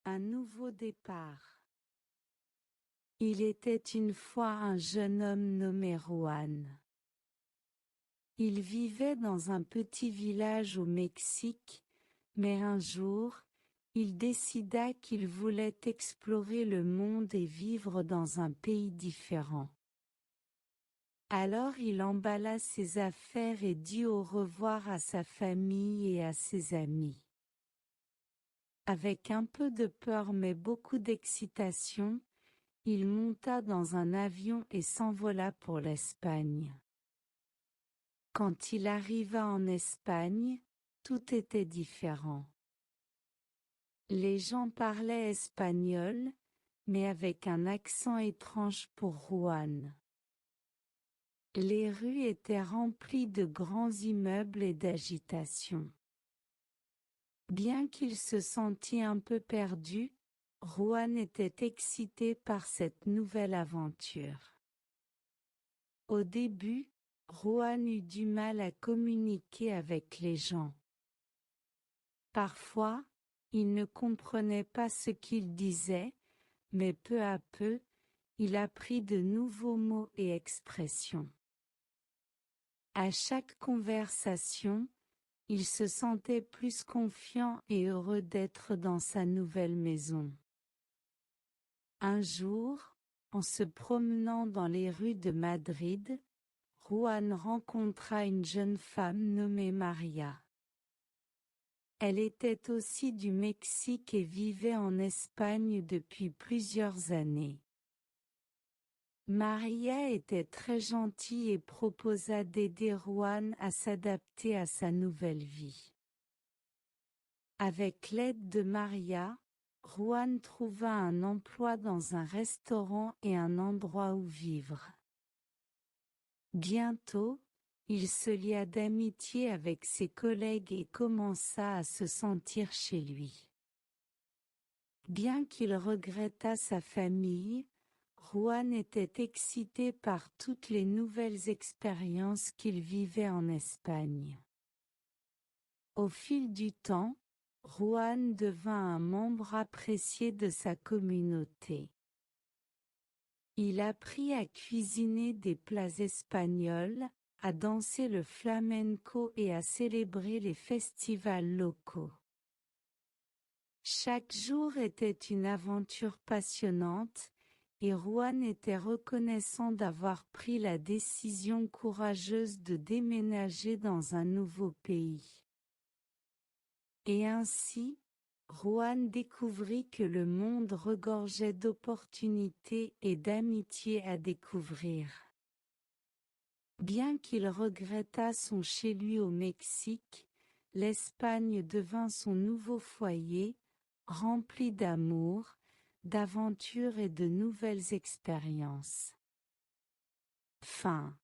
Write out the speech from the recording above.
Un nouveau départ. Il était une fois un jeune homme nommé Juan. Il vivait dans un petit village au Mexique, mais un jour, il décida qu'il voulait explorer le monde et vivre dans un pays différent. Alors il emballa ses affaires et dit au revoir à sa famille et à ses amis. Avec un peu de peur mais beaucoup d'excitation, il monta dans un avion et s'envola pour l'Espagne. Quand il arriva en Espagne, tout était différent. Les gens parlaient espagnol, mais avec un accent étrange pour Juan. Les rues étaient remplies de grands immeubles et d'agitation. Bien qu'il se sentît un peu perdu, Juan était excité par cette nouvelle aventure. Au début, Juan eut du mal à communiquer avec les gens. Parfois, il ne comprenait pas ce qu'ils disaient, mais peu à peu, il apprit de nouveaux mots et expressions. À chaque conversation, il se sentait plus confiant et heureux d'être dans sa nouvelle maison. Un jour, en se promenant dans les rues de Madrid, Juan rencontra une jeune femme nommée Maria. Elle était aussi du Mexique et vivait en Espagne depuis plusieurs années. Maria était très gentille et proposa d'aider Juan à s'adapter à sa nouvelle vie. Avec l'aide de Maria, Juan trouva un emploi dans un restaurant et un endroit où vivre. Bientôt, il se lia d'amitié avec ses collègues et commença à se sentir chez lui. Bien qu'il regrettât sa famille, Juan était excité par toutes les nouvelles expériences qu'il vivait en Espagne. Au fil du temps, Juan devint un membre apprécié de sa communauté. Il apprit à cuisiner des plats espagnols, à danser le flamenco et à célébrer les festivals locaux. Chaque jour était une aventure passionnante, et Juan était reconnaissant d'avoir pris la décision courageuse de déménager dans un nouveau pays. Et ainsi, Juan découvrit que le monde regorgeait d'opportunités et d'amitiés à découvrir. Bien qu'il regrettât son chez-lui au Mexique, l'Espagne devint son nouveau foyer, rempli d'amour, d'aventures et de nouvelles expériences. Fin.